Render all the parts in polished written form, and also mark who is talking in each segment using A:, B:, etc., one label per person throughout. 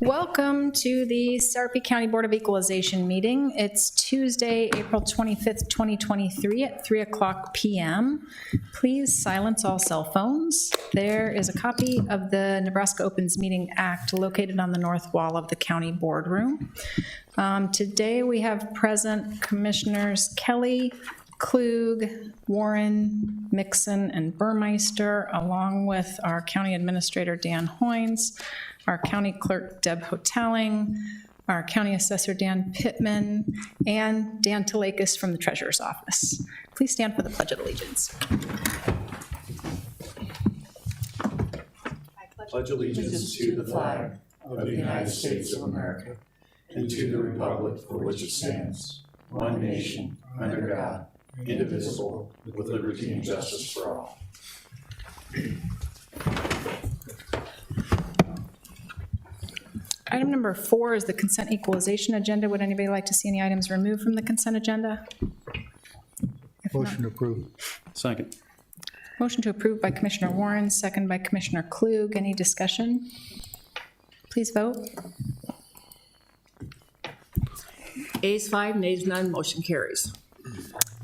A: Welcome to the Sarpy County Board of Equalization meeting. It's Tuesday, April 25th, 2023 at 3 o'clock p.m. Please silence all cell phones. There is a copy of the Nebraska Opens Meeting Act located on the north wall of the county boardroom. Today we have present Commissioners Kelly, Klug, Warren, Mixon, and Burmeister, along with our County Administrator Dan Hoynes, our County Clerk Deb Hotelling, our County Assessor Dan Pittman, and Dan Talakis from the Treasurer's Office. Please stand for the Pledge of Allegiance.
B: I pledge allegiance to the flag of the United States of America and to the republic for which it stands, one nation, under God, indivisible, with liberty and justice for all.
A: Item number 4 is the consent equalization agenda. Would anybody like to see any items removed from the consent agenda?
C: Motion approved.
D: Second.
A: Motion to approve by Commissioner Warren, second by Commissioner Klug. Any discussion? Please vote.
E: Ayes 5, nays none, motion carries.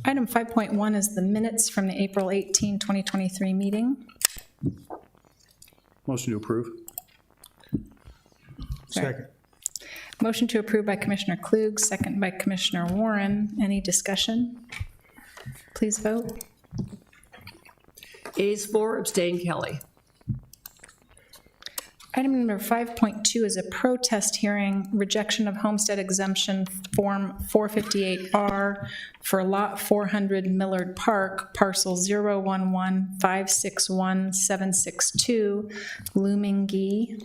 A: Item 5.1 is the minutes from the April 18, 2023 meeting.
D: Motion to approve.
C: Second.
A: Motion to approve by Commissioner Klug, second by Commissioner Warren. Any discussion? Please vote.
E: Ayes 4, abstain Kelly.
A: Item number 5.2 is a protest hearing, rejection of homestead exemption form 458R for lot 400 Millard Park, parcel 011561762, Loomingee.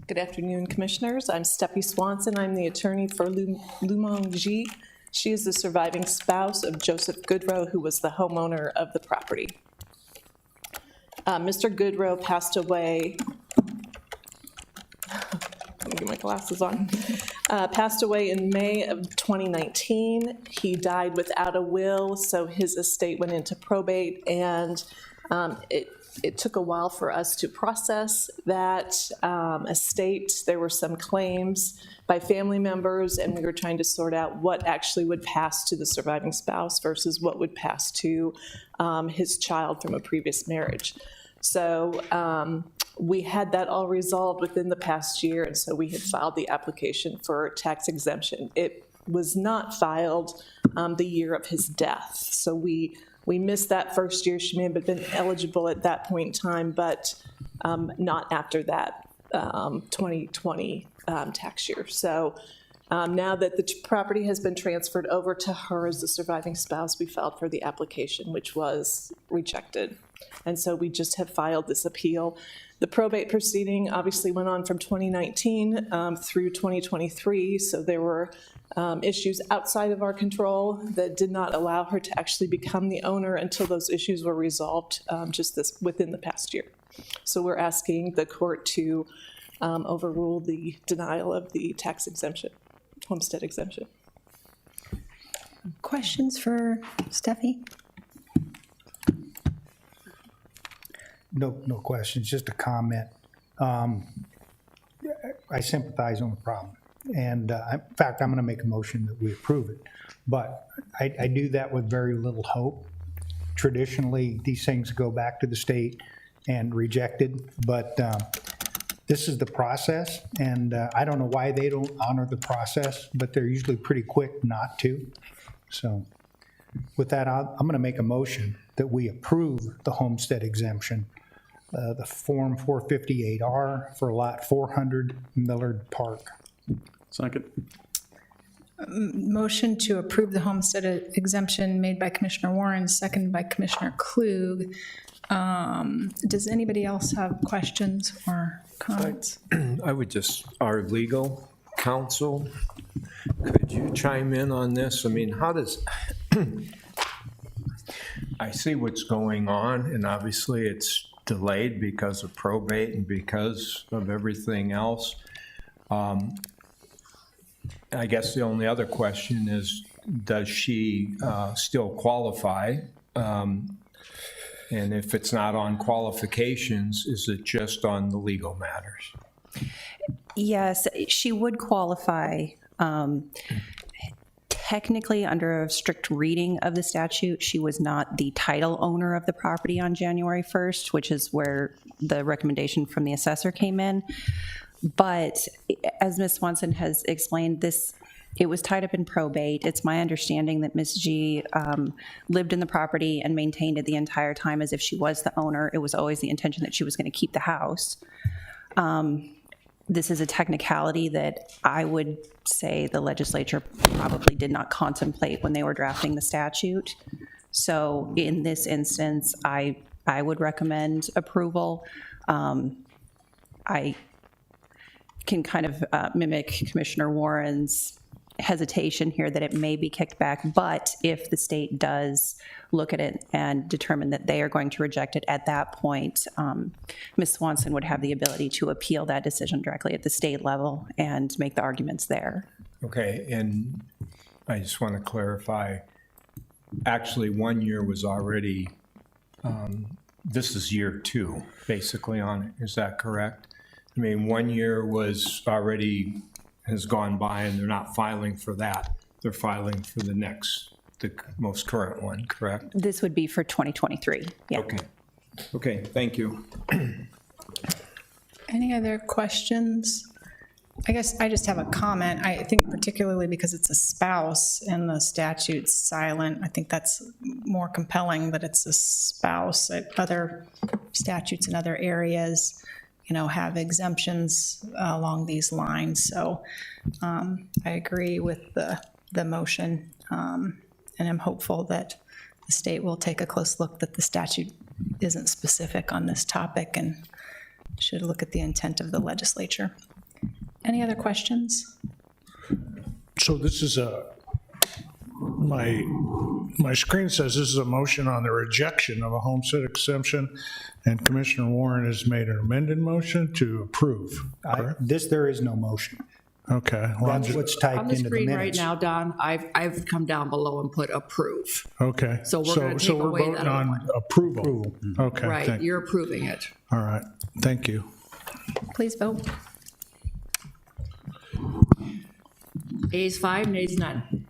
F: Good afternoon, Commissioners. I'm Steffi Swanson. I'm the attorney for Loomingee. She is the surviving spouse of Joseph Goodrow, who was the homeowner of the property. Mr. Goodrow passed away. Let me get my glasses on. Passed away in May of 2019. He died without a will, so his estate went into probate, and it took a while for us to process that estate. There were some claims by family members, and we were trying to sort out what actually would pass to the surviving spouse versus what would pass to his child from a previous marriage. So we had that all resolved within the past year, and so we had filed the application for tax exemption. It was not filed the year of his death, so we missed that first year. She may have been eligible at that point in time, but not after that 2020 tax year. So now that the property has been transferred over to her as the surviving spouse, we filed for the application, which was rejected. And so we just have filed this appeal. The probate proceeding obviously went on from 2019 through 2023, so there were issues outside of our control that did not allow her to actually become the owner until those issues were resolved within the past year. So we're asking the court to overrule the denial of the tax exemption, homestead exemption.
A: Questions for Steffi?
C: No questions, just a comment. I sympathize on the problem. And in fact, I'm going to make a motion that we approve it. But I do that with very little hope. Traditionally, these things go back to the state and rejected. But this is the process. And I don't know why they don't honor the process, but they're usually pretty quick not to. So with that, I'm going to make a motion that we approve the homestead exemption, the Form 458R for lot 400 Millard Park.
D: Second.
A: Motion to approve the homestead exemption made by Commissioner Warren, second by Commissioner Klug. Does anybody else have questions or comments?
G: I would just, our legal counsel, could you chime in on this? I mean, how does, I see what's going on, and obviously it's delayed because of probate and because of everything else. I guess the only other question is, does she still qualify And if it's not on qualifications, is it just on the legal matters?
H: Yes, she would qualify. Technically, under a strict reading of the statute, she was not the title owner of the property on January 1st, which is where the recommendation from the assessor came in. But as Ms. Swanson has explained, it was tied up in probate. It's my understanding that Ms. G lived in the property and maintained it the entire time as if she was the owner. It was always the intention that she was going to keep the house. This is a technicality that I would say the legislature probably did not contemplate when they were drafting the statute. So in this instance, I would recommend approval. I can kind of mimic Commissioner Warren's hesitation here that it may be kicked back, but if the state does look at it and determine that they are going to reject it at that point, Ms. Swanson would have the ability to appeal that decision directly at the state level and make the arguments there.
G: Okay, and I just want to clarify, actually, 1 year was already, this is year 2, basically, on it. Is that correct? I mean, 1 year was already, has gone by, and they're not filing for that. They're filing for the most current one, correct?
H: This would be for 2023, yeah.
G: Okay, thank you.
A: Any other questions? I guess I just have a comment. I think particularly because it's a spouse and the statute's silent, I think that's more compelling that it's a spouse. Other statutes in other areas, have exemptions along these lines. So I agree with the motion, and I'm hopeful that the state will take a close look that the statute isn't specific on this topic and should look at the intent of the legislature. Any other questions?
I: So this is my screen says this is a motion on the rejection of a homestead exemption, and Commissioner Warren has made an amended motion to approve.
C: There is no motion.
I: Okay. Well,
C: That's what's
E: On
C: typed
E: the
C: into the
E: screen right
C: minutes.
E: now, Don, I've come down below and put approve.
I: okay.
E: So we're gonna take
I: we're
E: away
I: voting
E: that
I: on
E: one.
I: approval. Okay.
E: Right, you're approving it.
I: All right. Thank you.
A: Please vote.
E: Ayes 5, nays none.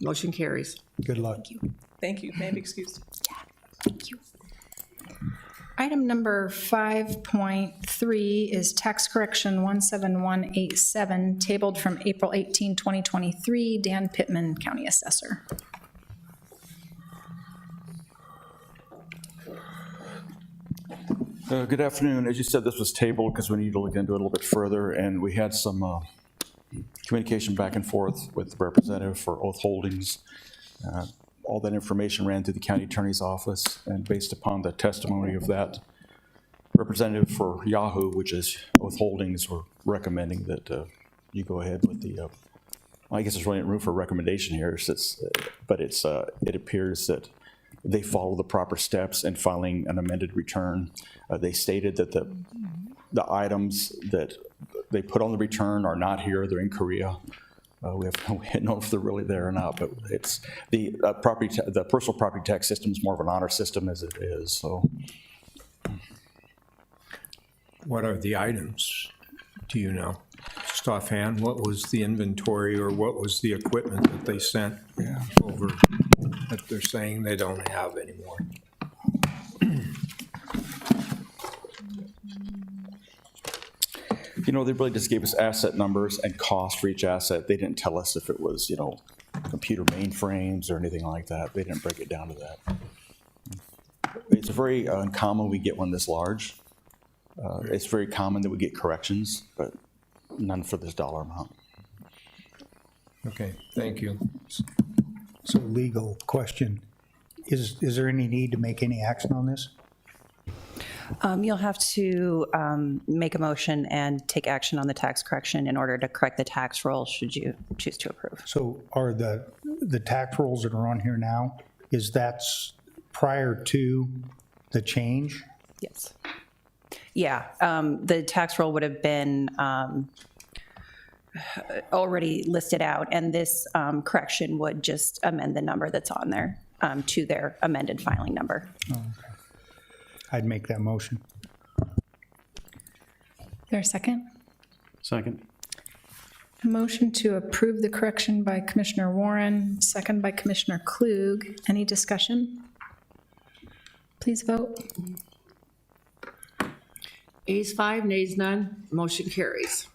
E: Motion carries.
C: Good luck.
F: Thank you. May I be excused?
A: Thank you. Item number 5.3 is tax correction 17187, tabled from April 18, 2023. Dan Pittman, County Assessor.
J: Good afternoon. As you said, this was tabled because we need to look into it a little bit further, and we had some communication back and forth with the representative for Oath Holdings. All that information ran through the county attorney's office, and based upon the testimony of that representative for Yahoo, which is Oath Holdings, we're recommending that you go ahead with the, I guess there's really room for recommendation here, but it appears that they follow the proper steps in filing an amended return. They stated that the items that they put on the return are not here, they're in Korea. We don't know if they're really there or not, but it's the personal property tax system is more of an honor system as it is. So,
G: What are the items? Do you know? Just offhand, what was the inventory or what was the equipment that they sent over that they're saying they don't have anymore?
J: they really just gave us asset numbers and cost for each asset. They didn't tell us if it was, computer mainframes or anything like that. They didn't break it down to that. It's very uncommon we get one this large. It's very common that we get corrections, but none for this dollar amount.
G: Okay, thank you.
C: So legal question, is there any need to make any action on this?
H: You'll have to make a motion and take action on the tax correction in order to correct the tax roll should you choose to approve.
C: So are the tax rolls that are on here now, is that prior to the change?
H: Yes. Yeah, the tax roll would have been already listed out, and this correction would just amend the number that's on there to their amended filing number.
C: I'd make that motion.
A: There a second?
D: Second.
A: A motion to approve the correction by Commissioner Warren, second by Commissioner Klug. Any discussion? Please vote.
E: Ayes 5, nays none, motion carries.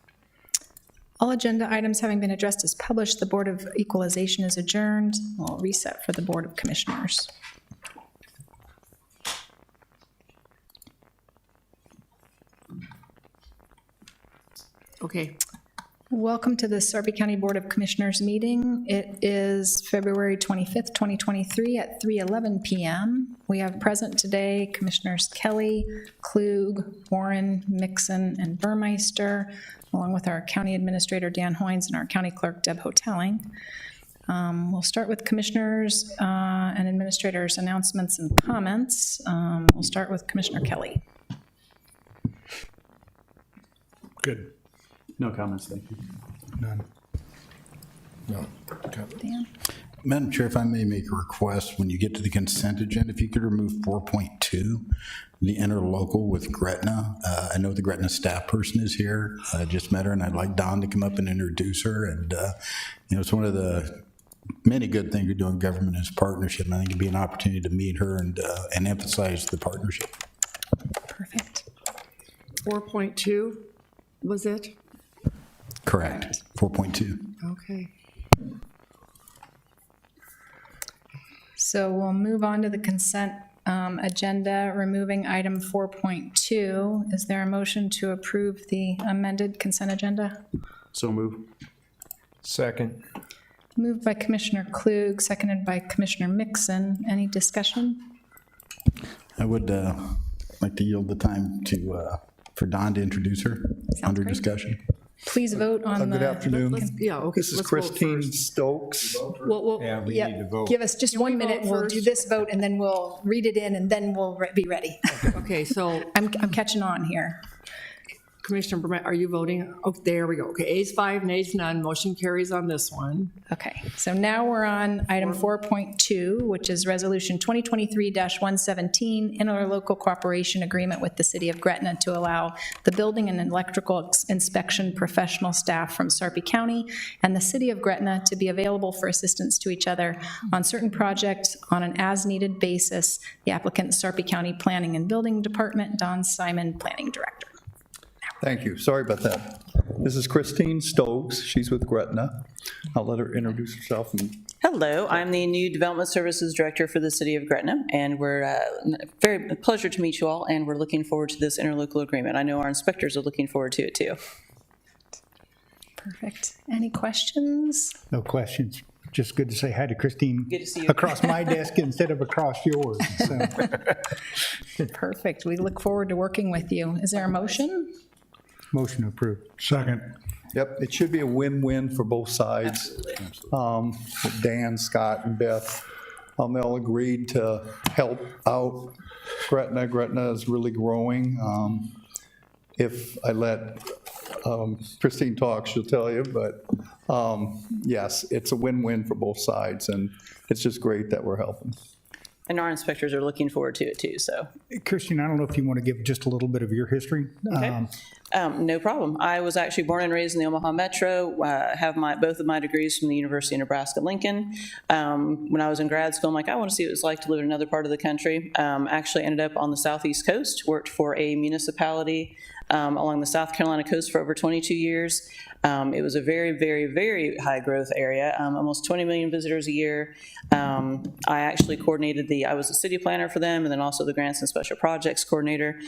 A: All agenda items having been addressed as published, the Board of Equalization is adjourned. We'll reset for the Board of Commissioners.
E: Okay,
A: Welcome to the Sarpy County Board of Commissioners meeting. It is February 25th, 2023 at 3:11 PM. We have present today Commissioners Kelly, Klug, Warren, Mixon, and Burmeister, along with our County Administrator Dan Hoynes and our County Clerk Deb Hotelling. We'll start with Commissioners and Administrators' announcements and comments. We'll start with Commissioner Kelly.
I: Good.
D: No comments, thank you.
C: None.
G: No.
A: Dan?
B: Madam Chair, if I may make a request, when you get to the consent agenda, if you could remove 4.2, the interlocal with Gretna. I know the Gretna staff person is here. I just met her, and I'd like Don to come up and introduce her. And, it's one of the many good things we do in government is partnership. And I think it'd be an opportunity to meet her and emphasize the partnership.
A: Perfect.
E: 4.2 was it?
B: Correct. 4.2.
E: Okay.
A: So we'll move on to the consent agenda, removing item 4.2. Is there a motion to approve the amended consent agenda?
D: So move.
G: Second.
A: Moved by Commissioner Klug, seconded by Commissioner Mixon. Any discussion?
B: I would like to yield the time for Don to introduce her under
A: great.
B: discussion.
A: Please vote on the.
K: Good afternoon.
E: Yeah, okay.
K: This is
E: let's vote
K: Christine
E: first.
K: Stokes.
G: Yeah, we need to vote.
A: Give us just 1 minute.
E: vote
A: We'll
E: first?
A: do this vote, and then we'll read it in, and then we'll be ready.
E: Okay, so
A: I'm catching on here.
E: Commissioner Burnett, are you voting? Oh, there we go. Okay, Ayes 5, nays none, motion carries on this one.
A: Okay, so now we're on item 4.2, which is Resolution 2023-117, interlocal cooperation agreement with the City of Gretna to allow the building and electrical inspection professional staff from Sarpy County and the City of Gretna to be available for assistance to each other on certain projects on an as-needed basis. The applicant, Sarpy County Planning and Building Department, Don Simon, Planning Director.
K: Thank you. Sorry about that. This is Christine Stokes. She's with Gretna. I'll let her introduce herself.
L: Hello, I'm the new Development Services Director for the City of Gretna, and we're very pleasure to meet you all, and we're looking forward to this interlocal agreement. I know our inspectors are looking forward to it too.
A: Perfect. Any questions?
C: No questions. Just good to say hi to Christine.
L: Good to see you.
C: Across my desk instead of across yours. So,
A: Perfect. We look forward to working with you. Is there a motion?
C: motion approved.
I: Second.
K: Yep, it should be a win-win for both sides. With Dan, Scott, and Beth, they all agreed to help out Gretna. Gretna is really growing. If I let Christine talk, she'll tell you, but yes, it's a win-win for both sides, and it's just great that we're helping.
L: And our inspectors are looking forward to it too, so.
C: Christian, I don't know if you want to give just a little bit of your history.
L: Okay. No problem. I was actually born and raised in the Omaha Metro. Have both of my degrees from the University of Nebraska-Lincoln. When I was in grad school, I'm like, I want to see what it's like to live in another part of the country. Actually ended up on the southeast coast, worked for a municipality along the South Carolina coast for over 22 years. It was a very, very, very high growth area, almost 20 million visitors a year. I actually coordinated I was a city planner for them, and then also the grants and special projects coordinator.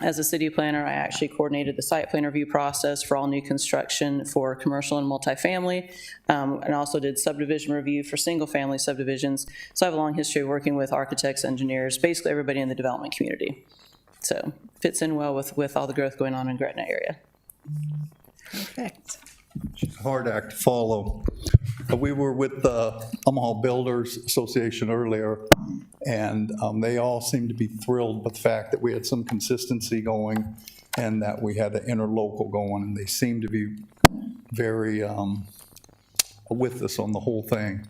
L: As a city planner, I actually coordinated the site plan review process for all new construction for commercial and multifamily, and also did subdivision review for single family subdivisions. So I have a long history of working with architects, engineers, basically everybody in the development community. So fits in well with all the growth going on in Gretna area.
A: Perfect.
K: It's a hard act to follow. We were with the Omaha Builders Association earlier, and they all seemed to be thrilled with the fact that we had some consistency going and that we had the interlocal going, and they seemed to be very with us on the whole thing.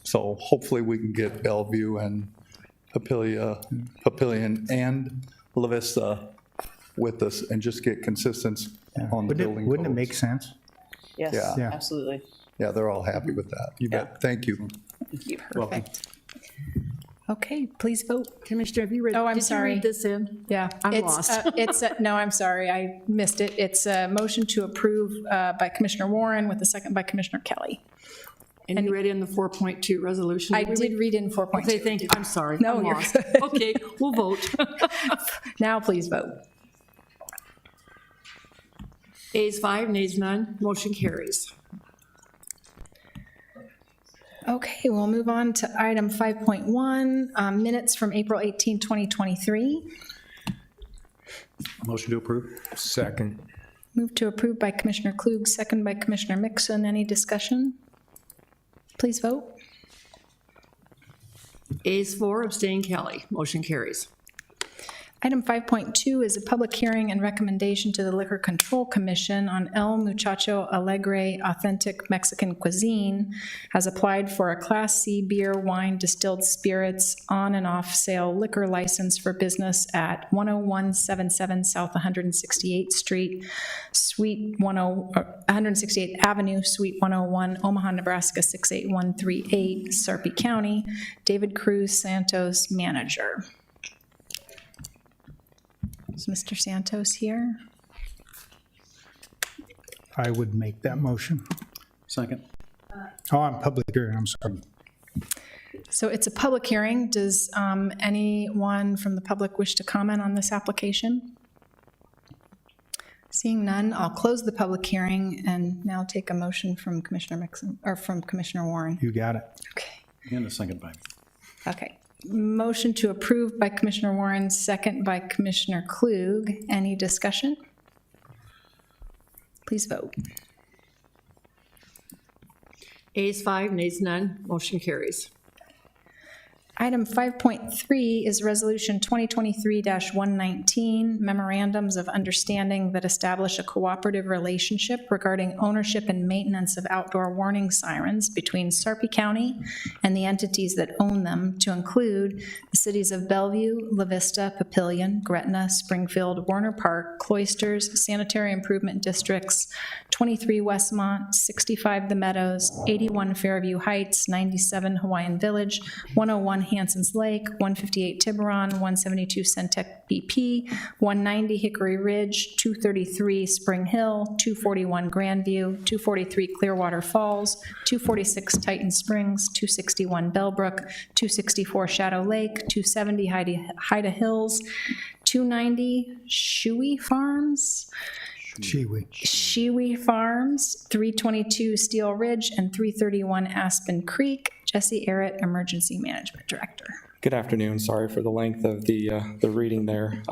K: So hopefully we can get Bellevue and Papillion and La Vista with us and just get consistency on the building
C: Wouldn't it
K: codes.
C: make sense?
L: Yes,
K: Yeah.
L: absolutely.
K: Yeah, they're all happy with that. You bet. Thank you.
A: Perfect. Okay, please vote.
E: Commissioner, have you read?
A: Oh, I'm
E: Did you
A: sorry.
E: read this in?
A: Yeah.
E: I'm
A: It's,
E: lost.
A: no, I'm sorry, I missed it. It's a motion to approve by Commissioner Warren with a second by Commissioner Kelly.
E: And you read in the 4.2 resolution?
A: I
E: we
A: did read in 4.2.
E: Okay, thank you. I'm sorry.
A: No,
E: I'm
A: you're
E: lost.
A: good.
E: Okay, we'll vote.
A: Now please vote.
E: Ayes 5, nays none, motion carries.
A: Okay, we'll move on to item 5.1, minutes from April 18, 2023.
D: Motion to approve?
G: Second.
A: Move to approve by Commissioner Klug, second by Commissioner Mixon. Any discussion? Please vote.
E: Ayes 4, abstain Kelly, motion carries.
A: Item 5.2 is a public hearing and recommendation to the Liquor Control Commission on El Muchacho Alegre Authentic Mexican Cuisine has applied for a Class C beer, wine, distilled spirits on and off sale liquor license for business at 10177 South 168th Street, 168th Avenue, Suite 101, Omaha, Nebraska 68138, Sarpy County. David Cruz Santos, manager. Is Mr. Santos here?
C: I would make that motion.
D: Second.
C: Oh, I'm public hearing, I'm sorry.
A: So it's a public hearing. Does anyone from the public wish to comment on this application? Seeing none, I'll close the public hearing and now take a motion from Commissioner Mixon, or from Commissioner Warren.
C: You got it.
A: Okay.
D: And a second by me.
A: Okay. Motion to approve by Commissioner Warren, second by Commissioner Klug. Any discussion? Please vote.
E: Ayes 5, nays none, motion carries.
A: Item 5.3 is Resolution 2023-119, memorandums of understanding that establish a cooperative relationship regarding ownership and maintenance of outdoor warning sirens between Sarpy County and the entities that own them, to include the cities of Bellevue, La Vista, Papillion, Gretna, Springfield, Warner Park, Cloisters, Sanitary Improvement Districts, 23 Westmont, 65 The Meadows, 81 Fairview Heights, 97 Hawaiian Village, 101 Hanson's Lake, 158 Tiburon, 172 Centec BP, 190 Hickory Ridge, 233 Spring Hill, 241 Grandview, 243 Clearwater Falls, 246 Titan Springs, 261 Bellbrook, 264 Shadow Lake, 270 Haida Hills, 290 Shuey Farms, Shiwi Farms, 322 Steel Ridge, and 331 Aspen Creek. Jesse Arrett, Emergency Management Director.
M: Good afternoon. Sorry for the length of the reading there.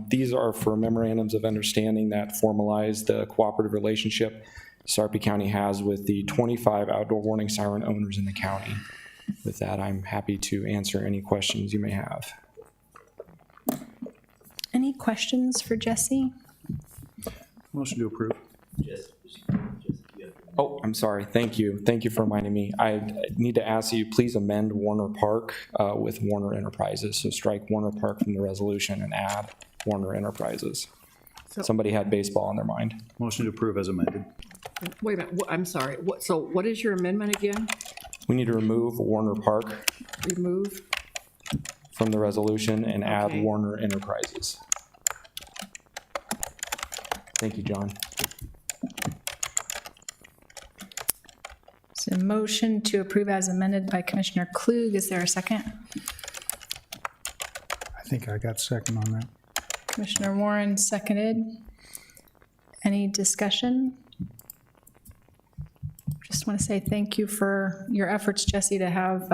M: These are for memorandums of understanding that formalize the cooperative relationship Sarpy County has with the 25 outdoor warning siren owners in the county. With that, I'm happy to answer any questions you may have.
A: Any questions for Jesse?
D: Motion to approve.
M: Oh, I'm sorry. Thank you. Thank you for reminding me. I need to ask you, please amend Warner Park with Warner Enterprises. So strike Warner Park from the resolution and add Warner Enterprises. Somebody had baseball on their mind.
D: Motion to approve as amended.
E: Wait a minute, I'm sorry. So what is your amendment again?
M: We need to remove Warner Park
E: Remove?
M: from the resolution and add
E: Okay.
M: Warner Enterprises. Thank you, John.
A: So motion to approve as amended by Commissioner Klug. Is there a second?
C: I think I got second on that.
A: Commissioner Warren seconded. Any discussion? Just want to say thank you for your efforts, Jesse, to have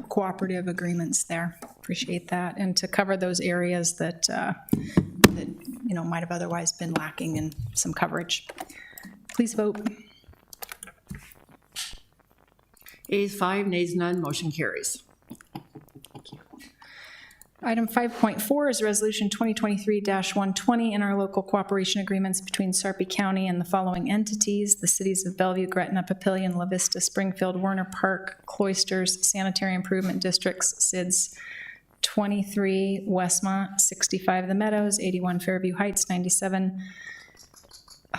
A: cooperative agreements there. Appreciate that. And to cover those areas that might have otherwise been lacking in some coverage. Please vote.
E: Ayes 5, nays none, motion carries.
A: Item 5.4 is Resolution 2023-120, interlocal cooperation agreements between Sarpy County and the following entities: the cities of Bellevue, Gretna, Papillion, La Vista, Springfield, Warner Park, Cloisters, Sanitary Improvement Districts, SIDS, 23 Westmont, 65 The Meadows, 81 Fairview Heights, 97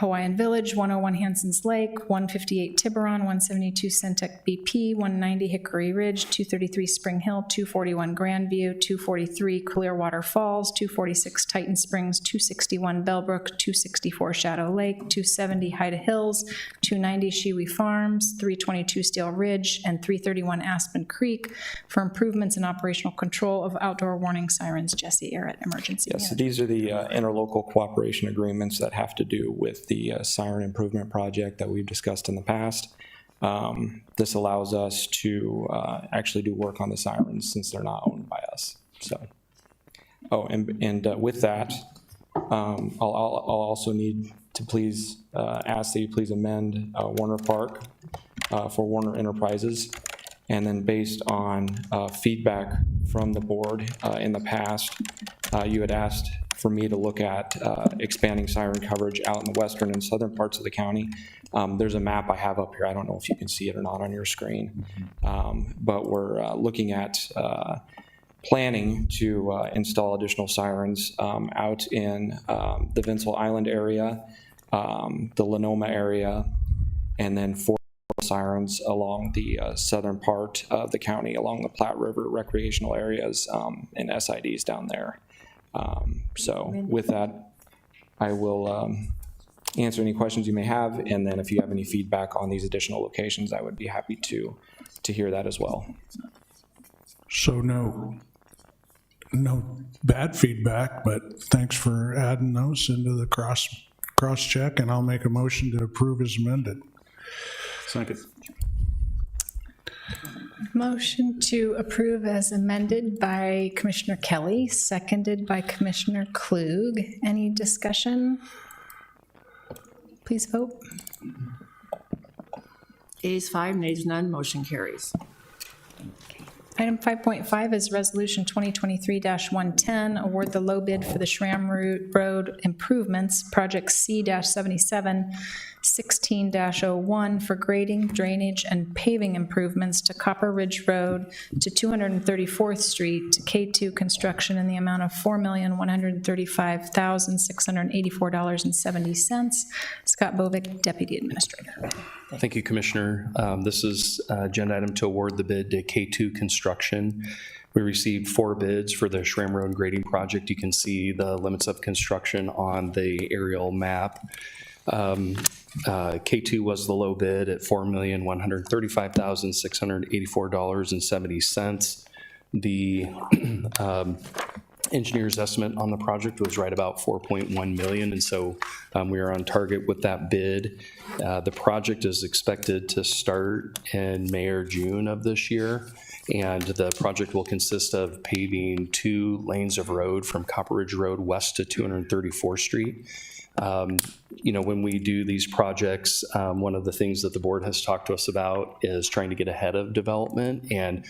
A: Hawaiian Village, 101 Hanson's Lake, 158 Tiburon, 172 Centec BP, 190 Hickory Ridge, 233 Spring Hill, 241 Grandview, 243 Clearwater Falls, 246 Titan Springs, 261 Bellbrook, 264 Shadow Lake, 270 Hyda Hills, 290 Shiwi Farms, 322 Steel Ridge, and 331 Aspen Creek for improvements in operational control of outdoor warning sirens. Jesse Arrett, Emergency
M: Yes, so
A: Manager.
M: these are the interlocal cooperation agreements that have to do with the siren improvement project that we've discussed in the past. This allows us to actually do work on the sirens since they're not owned by us. So, with that, I'll also need to please ask that you please amend Warner Park for Warner Enterprises. And then based on feedback from the board in the past, you had asked for me to look at expanding siren coverage out in the western and southern parts of the county. There's a map I have up here. I don't know if you can see it or not on your screen. But we're looking at planning to install additional sirens out in the Vincel Island area, the Lenoma area, and then 4 sirens along the southern part of the county, along the Platte River recreational areas and SIDs down there. So with that, I will answer any questions you may have, and then if you have any feedback on these additional locations, I would be happy to hear that as well.
I: So no bad feedback, but thanks for adding those into the cross check, and I'll make a motion to approve as amended.
D: Second.
A: Motion to approve as amended by Commissioner Kelly, seconded by Commissioner Klug. Any discussion? Please vote.
E: Ayes 5, nays none, motion carries.
A: Item 5.5 is Resolution 2023-110, award the low bid for the Schramm Road improvements, Project C-77 16-01 for grading, drainage, and paving improvements to Copper Ridge Road to 234th Street to K2 Construction in the amount of $4,135,684.70. Scott Bovick, Deputy Administrator.
N: Thank you, Commissioner. This is agenda item to award the bid to K2 Construction. We received 4 bids for the Schramm Road grading project. You can see the limits of construction on the aerial map. K2 was the low bid at $4,135,684.70. The engineer's estimate on the project was right about $4.1 million, and so we are on target with that bid. The project is expected to start in May or June of this year, and the project will consist of paving 2 lanes of road from Copper Ridge Road west to 234th Street. You know, when we do these projects, one of the things that the board has talked to us about is trying to get ahead of development and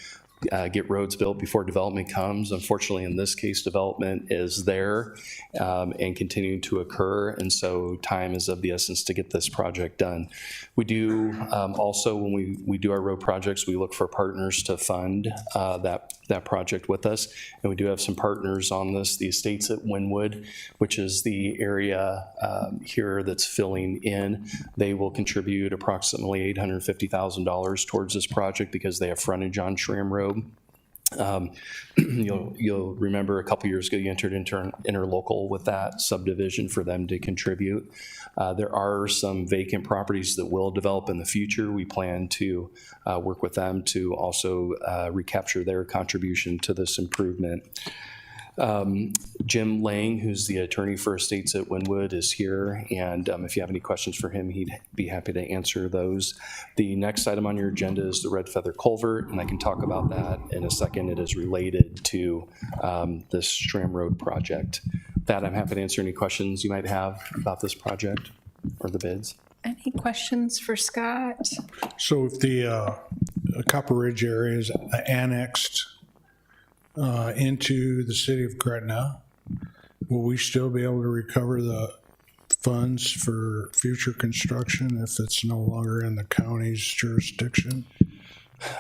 N: get roads built before development comes. Unfortunately, in this case, development is there and continuing to occur, and so time is of the essence to get this project done. We do also, when we do our road projects, we look for partners to fund that project with us, and we do have some partners on this. The Estates at Wynwood, which is the area here that's filling in, they will contribute approximately $850,000 towards this project because they have frontage on Schramm Road. You'll remember a couple years ago you entered into an interlocal with that subdivision for them to contribute. There are some vacant properties that will develop in the future. We plan to work with them to also recapture their contribution to this improvement. Jim Lang, who's the attorney for Estates at Wynwood, is here, and if you have any questions for him, he'd be happy to answer those. The next item on your agenda is the Red Feather Culvert, and I can talk about that in a second. It is related to this Schramm Road project. With that, I'm happy to answer any questions you might have about this project or the bids.
A: Any questions for Scott?
I: So if the Copper Ridge area is annexed into the city of Gretna, will we still be able to recover the funds for future construction if it's no longer in the county's jurisdiction?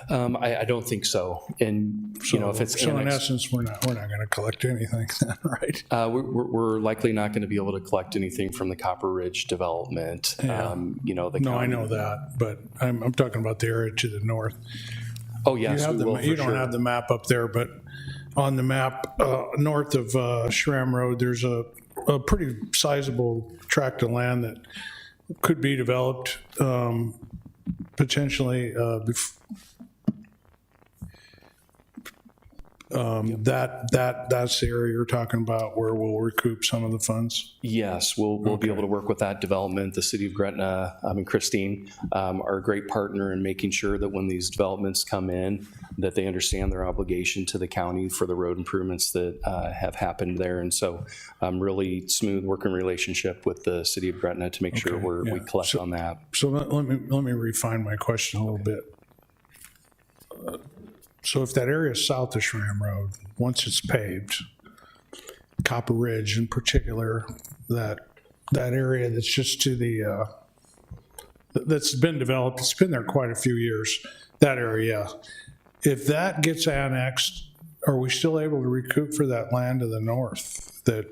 N: I don't think so. And, you know, if it's
I: So in
N: annexed,
I: essence, we're not going to collect anything then, right?
N: we're likely not going to be able to collect anything from the Copper Ridge development. You know, the
I: No, I
N: county-
I: know that, but I'm talking about the area to the north.
N: Oh, yes,
I: You have
N: we
I: the,
N: will,
I: you
N: for
I: don't
N: sure.
I: have the map up there, but on the map, north of Schramm Road, there's a pretty sizable tract of land that could be developed, potentially, that's the area you're talking about where we'll recoup some of the funds.
N: Yes, we'll be able to work with that development. The city of Gretna, Christine, are a great partner in making sure that when these developments come in, that they understand their obligation to the county for the road improvements that have happened there. And so really smooth working relationship with the city of Gretna to make sure we collect on that.
I: So let me refine my question a little bit. So if that area south of Schramm Road, once it's paved, Copper Ridge in particular, that area that's just to the, that's been developed, it's been there quite a few years, that area, if that gets annexed, are we still able to recoup for that land to the north that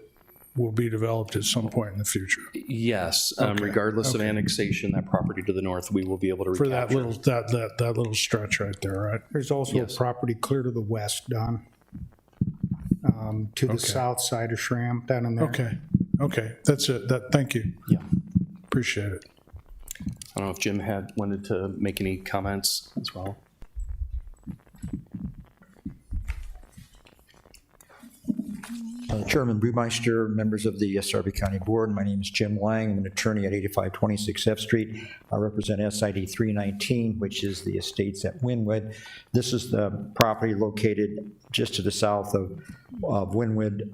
I: will be developed at some point in the future?
N: Yes, regardless of annexation, that property to the north, we will be able to
I: For
N: recapture.
I: that little stretch right there, right?
C: There's also a property clear to the west, Don, to the south side of Schramm, down in there.
I: Okay, that's it. Thank you.
N: Yeah.
I: Appreciate it.
N: I don't know if Jim wanted to make any comments as well.
O: Chairman Brewmeister, members of the Sarpy County Board, my name is Jim Lang. I'm an attorney at 8526 F Street. I represent SID 319, which is the estates at Wynwood. This is the property located just to the south of Wynwood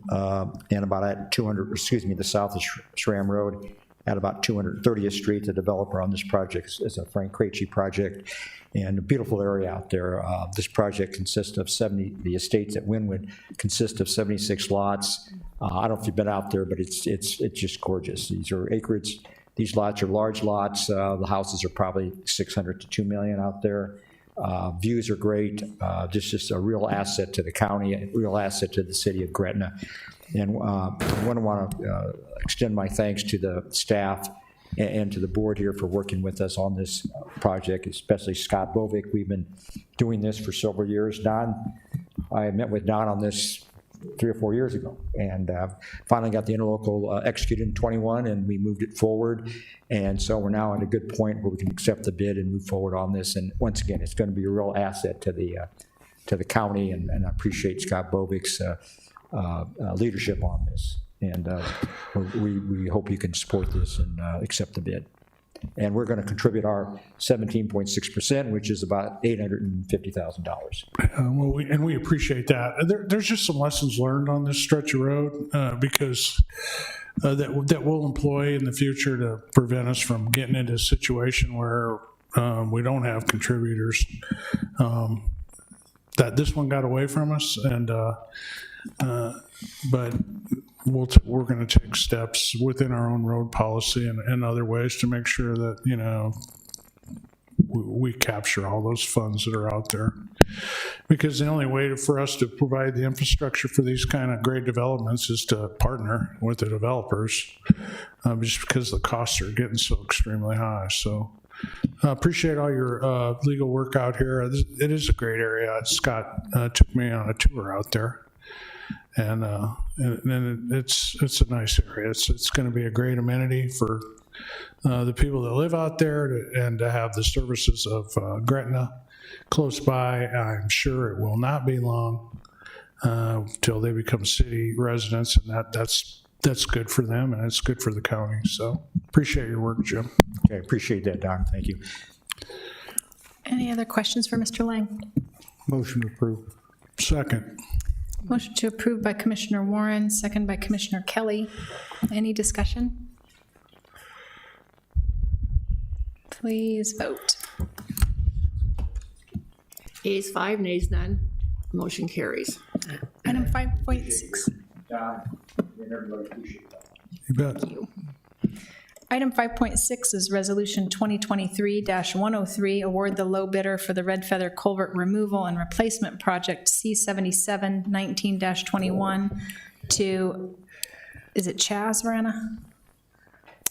O: and about at the south of Schramm Road at about 230th Street. The developer on this project is a Frank Krejci project, and a beautiful area out there. This project consists of the estates at Wynwood consist of 76 lots. I don't know if you've been out there, but it's just gorgeous. These are acreage. These lots are large lots. The houses are probably 600 to 2 million out there. Views are great. Just a real asset to the county, a real asset to the city of Gretna. And I want to extend my thanks to the staff and to the board here for working with us on this project, especially Scott Bovick. We've been doing this for several years. Don, I met with Don on this 3 or 4 years ago, and finally got the interlocal executed in 21, and we moved it forward. And so we're now at a good point where we can accept the bid and move forward on this. And once again, it's going to be a real asset to the county, and I appreciate Scott Bovick's leadership on this. And we hope you can support this and accept the bid. And we're going to contribute our 17.6%, which is about $850,000.
I: We appreciate that. There's just some lessons learned on this stretch of road because that we'll employ in the future to prevent us from getting into a situation where we don't have contributors. That this one got away from us, and but we're going to take steps within our own road policy and other ways to make sure that, you know, we capture all those funds that are out there. Because the only way for us to provide the infrastructure for these kind of great developments is to partner with the developers, just because the costs are getting so extremely high. So appreciate all your legal work out here. It is a great area. Scott took me on a tour out there. And it's a nice area. It's going to be a great amenity for the people that live out there and to have the services of Gretna close by. I'm sure it will not be long till they become city residents, and that's good for them and it's good for the county. So appreciate your work, Jim.
O: Okay, appreciate that, Don. Thank you.
A: Any other questions for Mr. Lang?
C: Motion approved.
I: Second.
A: Motion to approve by Commissioner Warren, second by Commissioner Kelly. Any discussion? Please vote.
E: Ayes 5, nays none, motion carries.
A: Item 5.6.
I: You bet.
A: Item 5.6 is Resolution 2023-103, award the low bidder for the Red Feather Culvert Removal and Replacement Project C77 19-21 to, is it Chaz, Verena?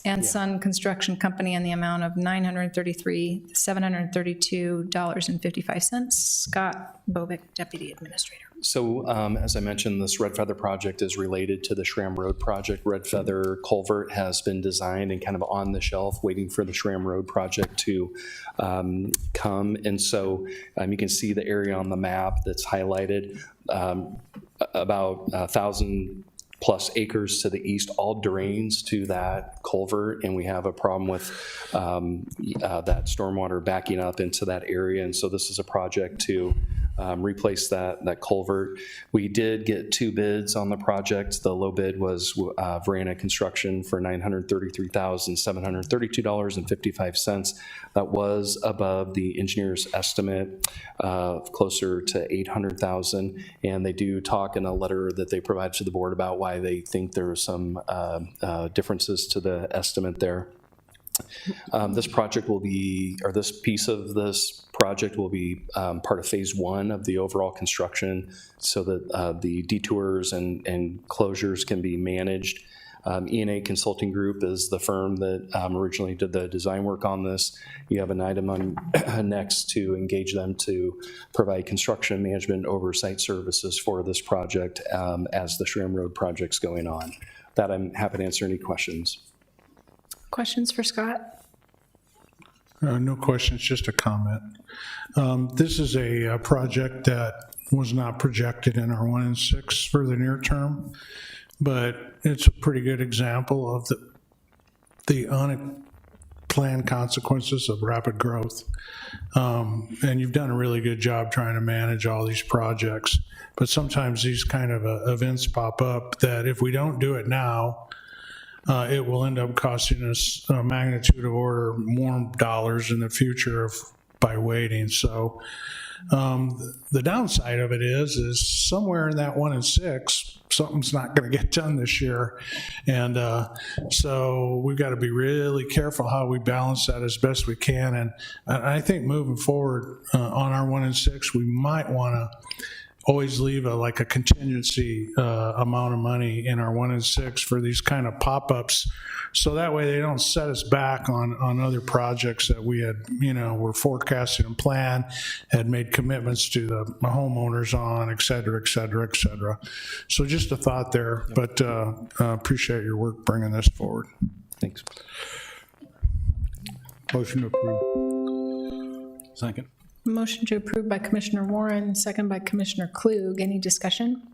A: And Son Construction Company in the amount of $933,732.55. Scott Bovick, Deputy Administrator.
N: So as I mentioned, this Red Feather project is related to the Schramm Road project. Red Feather Culvert has been designed and kind of on the shelf waiting for the Schramm Road project to come. And so you can see the area on the map that's highlighted, about 1,000 plus acres to the east, all drains to that culvert, and we have a problem with that stormwater backing up into that area. And so this is a project to replace that culvert. We did get 2 bids on the project. The low bid was Verena Construction for $933,732.55. That was above the engineer's estimate of closer to $800,000. And they do talk in a letter that they provide to the board about why they think there are some differences to the estimate there. This project will be, or this piece of this project will be part of phase 1 of the overall construction so that the detours and closures can be managed. E&A Consulting Group is the firm that originally did the design work on this. You have an item on next to engage them to provide construction management oversight services for this project as the Schramm Road project's going on. That I'm happy to answer any questions.
A: Questions for Scott?
I: No questions, just a comment. This is a project that was not projected in our 1 and 6 for the near term, but it's a pretty good example of the unplanned consequences of rapid growth. And you've done a really good job trying to manage all these projects, but sometimes these kind of events pop up that if we don't do it now, it will end up costing us a magnitude of order more dollars in the future by waiting. So the downside of it is somewhere in that 1 and 6, something's not going to get done this year. And so we've got to be really careful how we balance that as best we can. And I think moving forward on our 1 and 6, we might want to always leave a contingency amount of money in our 1 and 6 for these kind of pop-ups, so that way they don't set us back on other projects that we had, were forecasting and planned, had made commitments to the homeowners on, et cetera, et cetera, et cetera. So just a thought there, but appreciate your work bringing this forward.
N: Thanks.
C: Motion to approve.
D: Second.
A: Motion to approve by Commissioner Warren, second by Commissioner Klug. Any discussion?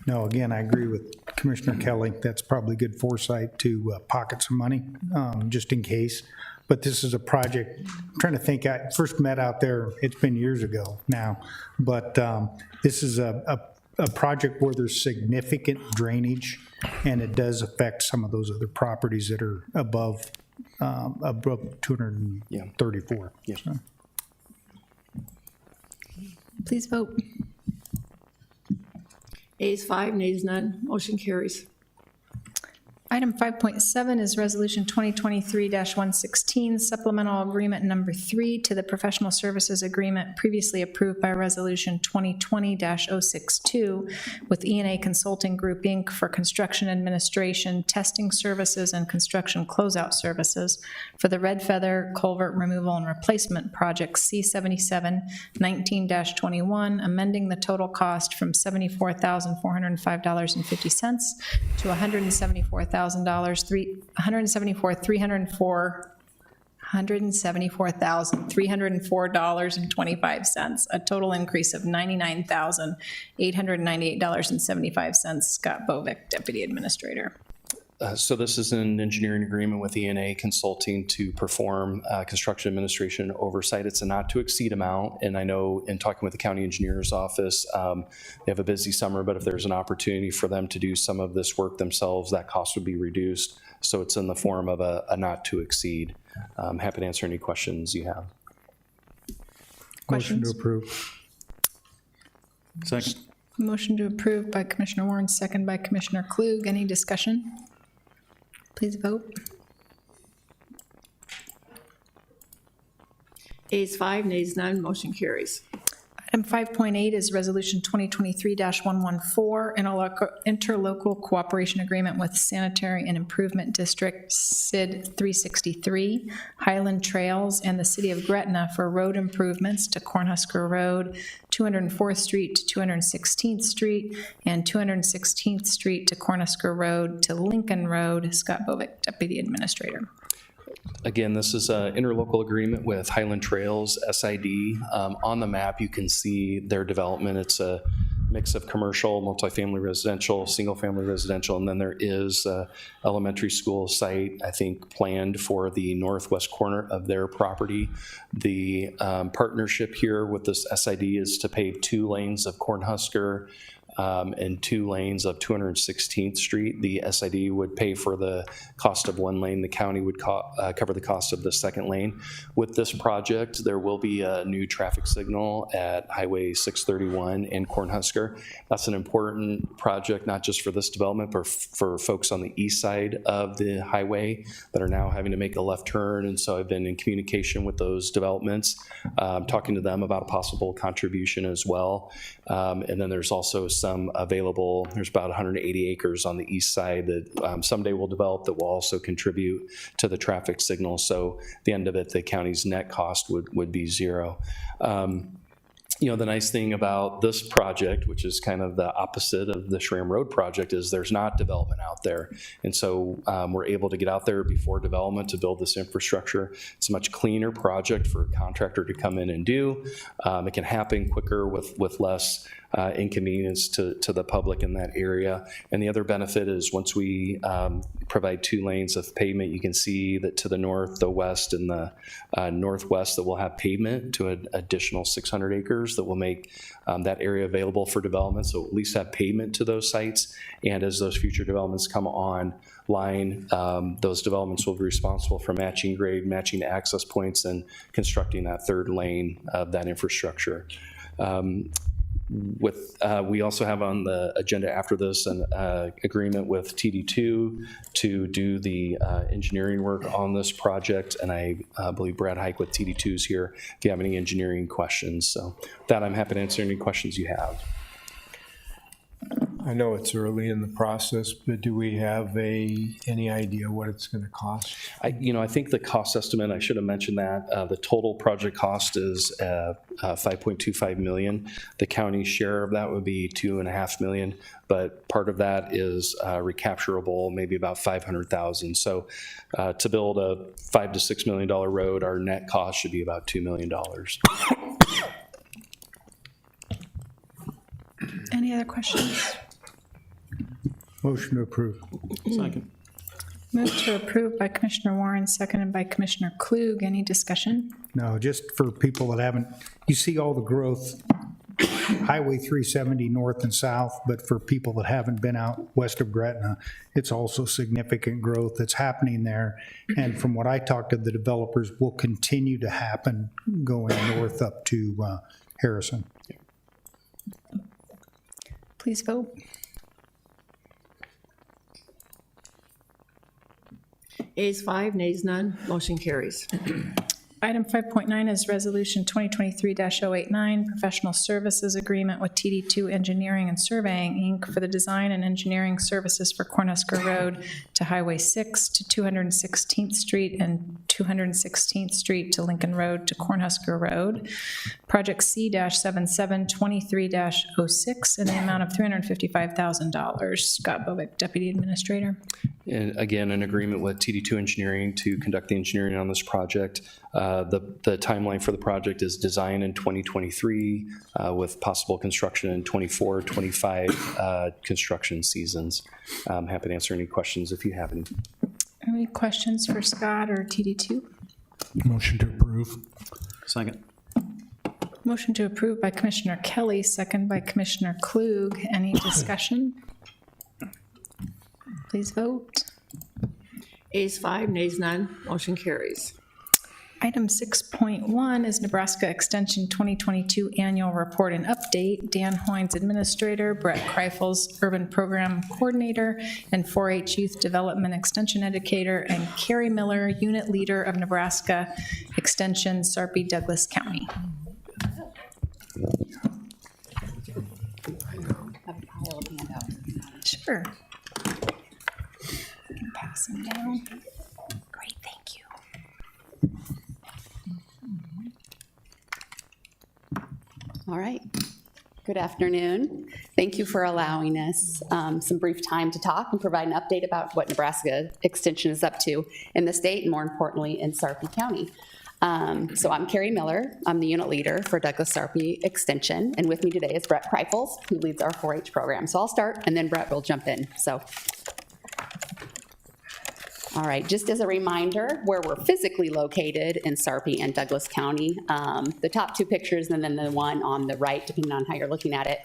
C: No, again, I agree with Commissioner Kelly. That's probably good foresight to pocket some money, just in case. But this is a project, I'm trying to think, I first met out there, it's been years ago now, but this is a project where there's significant drainage, and it does affect some of those other properties that are above 234.
N: Yeah.
C: So.
A: Please vote.
E: Ayes 5, nays none, motion carries.
A: Item 5.7 is Resolution 2023-116, Supplemental Agreement Number 3 to the Professional Services Agreement previously approved by Resolution 2020-062 with E&A Consulting Group, Inc. for construction administration, testing services, and construction closeout services for the Red Feather Culvert Removal and Replacement Project C77 19-21, amending the total cost from $74,405.50 to $174,304.25, a total increase of $99,898.75. Scott Bovick, Deputy Administrator.
N: So this is an engineering agreement with E&A Consulting to perform construction administration oversight. It's a not-to-exceed amount, and I know in talking with the county engineer's office, they have a busy summer, but if there's an opportunity for them to do some of this work themselves, that cost would be reduced. So it's in the form of a not-to-exceed. I'm happy to answer any questions you have.
C: Motion to
A: Questions?
C: approve.
D: Second.
A: Motion to approve by Commissioner Warren, second by Commissioner Klug. Any discussion? Please vote.
E: Ayes 5, nays none, motion carries.
A: Item 5.8 is Resolution 2023-114, interlocal cooperation agreement with Sanitary and Improvement District, SID 363, Highland Trails, and the City of Gretna for road improvements to Cornhusker Road, 204th Street to 216th Street, and 216th Street to Cornhusker Road to Lincoln Road. Scott Bovick, Deputy Administrator.
N: Again, this is an interlocal agreement with Highland Trails, SID. On the map, you can see their development. It's a mix of commercial, multifamily residential, single-family residential, and then there is a elementary school site, I think, planned for the northwest corner of their property. The partnership here with this SID is to pave 2 lanes of Cornhusker and 2 lanes of 216th Street. The SID would pay for the cost of 1 lane. The county would cover the cost of the 2nd lane. With this project, there will be a new traffic signal at Highway 631 in Cornhusker. That's an important project, not just for this development, but for folks on the east side of the highway that are now having to make a left turn. And so I've been in communication with those developments, talking to them about a possible contribution as well. And then there's also some available, there's about 180 acres on the east side that someday we'll develop that will also contribute to the traffic signal. So at the end of it, the county's net cost would be 0. You know, the nice thing about this project, which is kind of the opposite of the Schramm Road project, is there's not development out there. And so we're able to get out there before development to build this infrastructure. It's a much cleaner project for a contractor to come in and do. It can happen quicker with less inconvenience to the public in that area. And the other benefit is once we provide 2 lanes of pavement, you can see that to the north, the west, and the northwest that we'll have pavement to an additional 600 acres that will make that area available for development. So at least have pavement to those sites. And as those future developments come online, those developments will be responsible for matching grade, matching access points, and constructing that 3rd lane of that infrastructure. We also have on the agenda after this an agreement with TD2 to do the engineering work on this project, and I believe Brad Hike with TD2 is here if you have any engineering questions. So with that, I'm happy to answer any questions you have.
G: I know it's early in the process, but do we have any idea what it's going to cost?
N: I think the cost estimate, I should have mentioned that, the total project cost is $5.25 million. The county share of that would be $2.5 million, but part of that is recapturable, maybe about $500,000. So to build a $5 to $6 million road, our net cost should be about $2 million.
A: Any other questions?
C: Motion to approve.
D: Second.
A: Move to approve by Commissioner Warren, seconded by Commissioner Klug. Any discussion?
C: No, just for people that haven't, you see all the growth, Highway 370 north and south, but for people that haven't been out west of Gretna, it's also significant growth that's happening there. And from what I talked to the developers, will continue to happen going north up to Harrison.
A: Please vote.
E: Ayes 5, nays none, motion carries.
A: Item 5.9 is Resolution 2023-089, Professional Services Agreement with TD2 Engineering and Surveying, Inc. for the design and engineering services for Cornhusker Road to Highway 6 to 216th Street and 216th Street to Lincoln Road to Cornhusker Road. Project C-7723-06 in the amount of $355,000. Scott Bovick, Deputy Administrator.
N: And again, an agreement with TD2 Engineering to conduct the engineering on this project. The timeline for the project is design in 2023 with possible construction in 24, 25 construction seasons. I'm happy to answer any questions if you have any.
A: Any questions for Scott or TD2?
I: Motion to approve.
D: Second.
A: Motion to approve by Commissioner Kelly, second by Commissioner Klug. Any discussion? Please vote.
E: Ayes 5, nays none, motion carries.
A: Item 6.1 is Nebraska Extension 2022 Annual Report and Update. Dan Hoynes, Administrator, Brett Kreifels, Urban Program Coordinator, and 4-H Youth Development Extension Educator, and Carrie Miller, Unit Leader of Nebraska Extension, Sarpy, Douglas County. Sure. I can pass them down. Great, thank you.
P: All right. Good afternoon. Thank you for allowing us some brief time to talk and provide an update about what Nebraska Extension is up to in the state and more importantly in Sarpy County. So I'm Carrie Miller. I'm the unit leader for Douglas Sarpy Extension, and with me today is Brett Kreifels, who leads our 4-H program. So I'll start, and then Brett will jump in. So, all right, just as a reminder, where we're physically located in Sarpy and Douglas County, the top two pictures and then the one on the right, depending on how you're looking at it,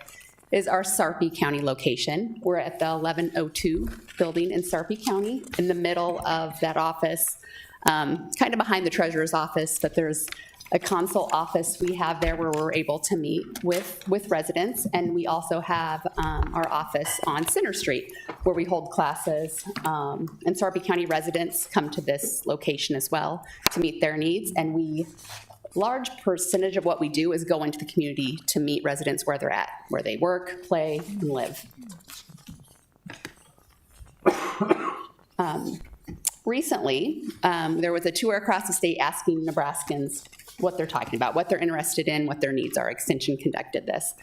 P: is our Sarpy County location. We're at the 1102 building in Sarpy County, in the middle of that office. Kind of behind the treasurer's office, but there's a console office we have there where we're able to meet with residents, and we also have our office on Center Street where we hold classes, and Sarpy County residents come to this location as well to meet their needs, and large percentage of what we do is go into the community to meet residents where they're at, where they work, play, and live. Recently, there was a tour across the state asking Nebraskans what they're talking about, what they're interested in, what their needs are. Extension conducted this.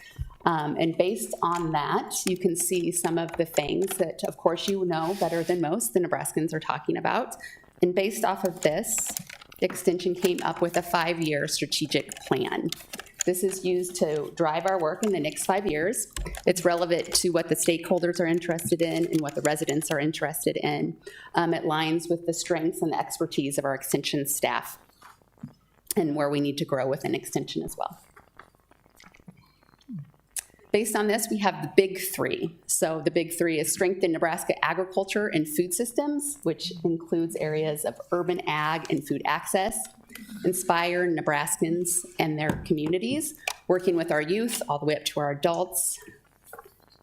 P: And based on that, you can see some of the things that, of course, you know better than most the Nebraskans are talking about. And based off of this, Extension came up with a 5-year strategic plan. This is used to drive our work in the next 5 years. It's relevant to what the stakeholders are interested in and what the residents are interested in. It aligns with the strengths and the expertise of our Extension staff and where we need to grow within Extension as well. Based on this, we have the big three. So the big three is strengthen Nebraska agriculture and food systems, which includes areas of urban ag and food access, inspire Nebraskans and their communities, working with our youth all the way up to our adults,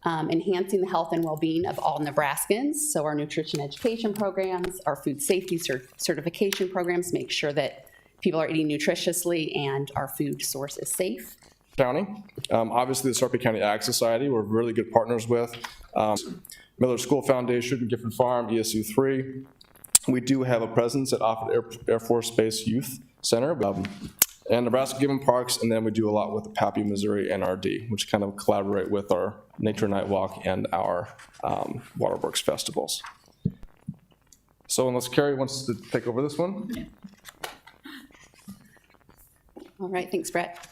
P: enhancing the health and well-being of all Nebraskans, so our nutrition education programs, our food safety certification programs, make sure that people are eating nutritiously and our food source is safe.
Q: County. Obviously, the Sarpy County Ag Society, we're really good partners with. Miller School Foundation, Gifford Farm, ESU 3. We do have a presence at Offutt Air Force Base Youth Center and Nebraska Given Parks, and then we do a lot with the Pappy, Missouri NRD, which kind of collaborate with our Nature Night Walk and our Waterworks festivals. So unless Carrie wants to take over this one.
P: All right, thanks, Brett.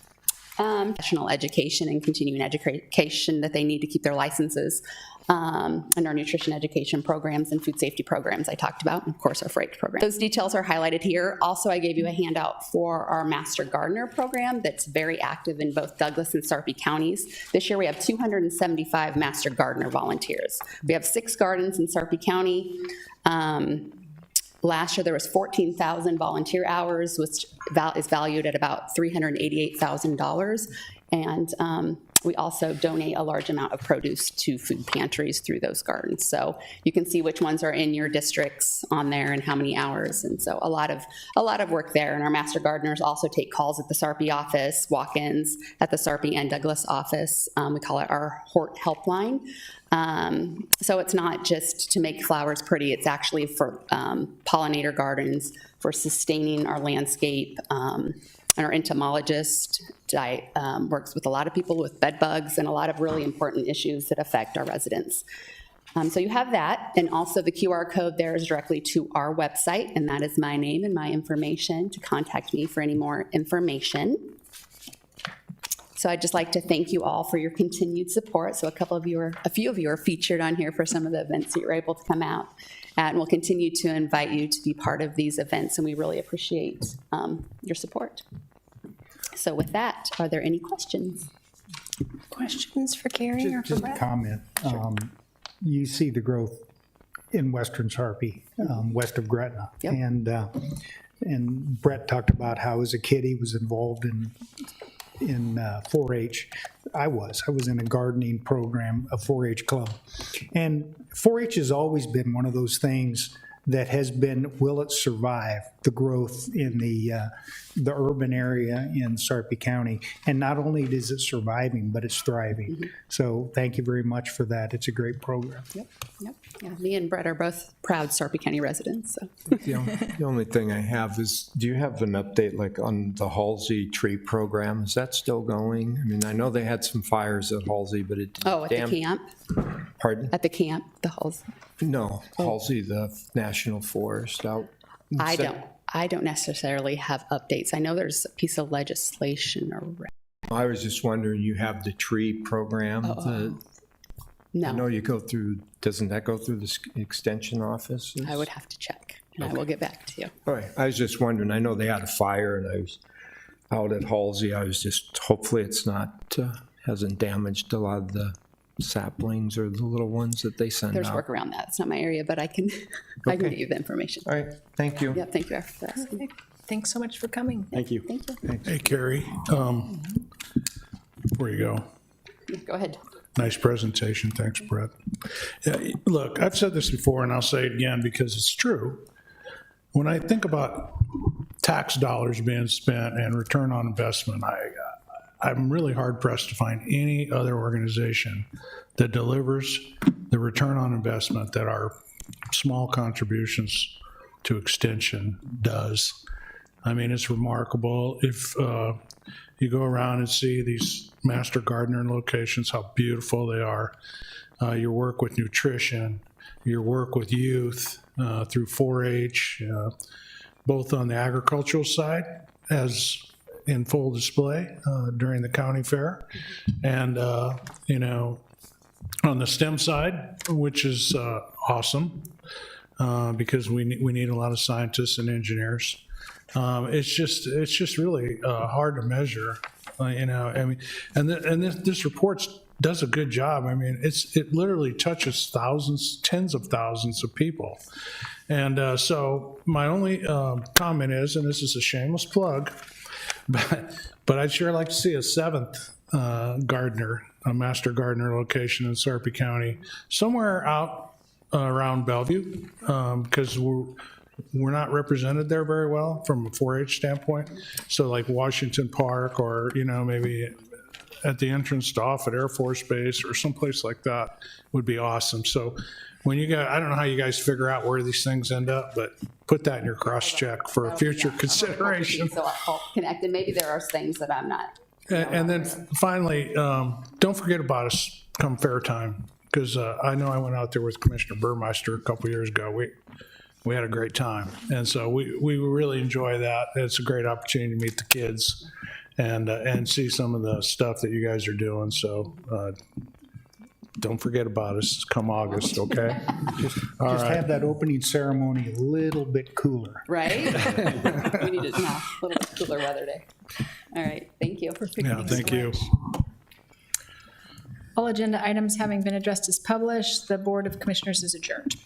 P: National education and continuing education that they need to keep their licenses, and our nutrition education programs and food safety programs I talked about, and of course our 4-H program. Those details are highlighted here. Also, I gave you a handout for our Master Gardener program that's very active in both Douglas and Sarpy counties. This year we have 275 Master Gardener volunteers. We have 6 gardens in Sarpy County. Last year, there was 14,000 volunteer hours, which is valued at about $388,000. And we also donate a large amount of produce to food pantries through those gardens. So you can see which ones are in your districts on there and how many hours. And so a lot of work there. And our Master Gardeners also take calls at the Sarpy office, walk-ins at the Sarpy and Douglas office. We call it our Hort Helpline. So it's not just to make flowers pretty, it's actually for pollinator gardens, for sustaining our landscape, and our entomologist works with a lot of people with bed bugs and a lot of really important issues that affect our residents. So you have that, and also the QR code there is directly to our website, and that is my name and my information to contact me for any more information. So I'd just like to thank you all for your continued support. So a few of you are featured on here for some of the events that you're able to come out at, and we'll continue to invite you to be part of these events, and we really appreciate your support. So with that, are there any questions?
A: Questions for Carrie or for
C: Just a
A: Brett?
C: comment. You see the growth in western Sarpy, west of Gretna.
P: Yep.
C: And And Brett talked about how as a kid he was involved in 4-H. I was in a gardening program, a 4-H club. And 4-H has always been one of those things that has been, will it survive the growth in the urban area in Sarpy County? And not only is it surviving, but it's thriving. So thank you very much for that. It's a great program.
P: Yep. Yeah, me and Brett are both proud Sarpy County residents, so.
G: The only thing I have is, do you have an update like on the Halsey tree program? Is that still going? I mean, I know they had some fires at Halsey, but it.
P: Oh, at the camp?
G: Pardon?
P: At the camp, the halls?
G: No, Halsey, the National Forest out.
P: I don't necessarily have updates. I know there's a piece of legislation around.
G: I was just wondering, you have the tree program?
P: No.
G: I know you go through, doesn't that go through the extension office?
P: I would have to check, and I will get back to you.
G: All right, I was just wondering, I know they had a fire and I was out at Halsey. I was just, hopefully it's not, hasn't damaged a lot of the saplings or the little ones that they send
P: There's
G: out.
P: work around that. It's not my area, but I can get you the information.
G: All right, thank you.
P: Yeah, thank you for asking.
A: Thanks so much for coming.
D: Thank you.
P: Thank you.
I: Hey, Carrie, before you go,
P: Yeah, go ahead.
I: nice presentation. Thanks, Brett. Yeah, look, I've said this before and I'll say it again because it's true. When I think about tax dollars being spent and return on investment, I'm really hard pressed to find any other organization that delivers the return on investment that our small contributions to extension does. I mean, it's remarkable. If you go around and see these master gardener locations, how beautiful they are, your work with nutrition, your work with youth through 4-H, both on the agricultural side as in full display during the county fair, and on the STEM side, which is awesome because we need a lot of scientists and engineers. It's just really hard to measure, I mean, and this report does a good job. I mean, it literally touches thousands, tens of thousands of people. And so my only comment is, and this is a shameless plug, but I'd sure like to see a seventh gardener, a master gardener location in Sarpy County, somewhere out around Bellevue, because we're not represented there very well from a 4-H standpoint. So like Washington Park, or maybe at the entrance to Offutt Air Force Base or someplace like that would be awesome. So when you guys, I don't know how you guys figure out where these things end up, but put that in your cross check for a future consideration.
P: So I'll connect, and maybe there are things that I'm not.
I: And then finally, don't forget about us come fair time, because I know I went out there with Commissioner Burmeister a couple years ago. We had a great time, and so we really enjoy that. It's a great opportunity to meet the kids and see some of the stuff that you guys are doing. So don't forget about us come August, okay?
C: Just have that opening ceremony a little bit cooler.
P: Right? We need it now, a little bit cooler weather day. All right, thank you.
I: Yeah, thank you.
A: All agenda items having been addressed as published, the Board of Commissioners is adjourned.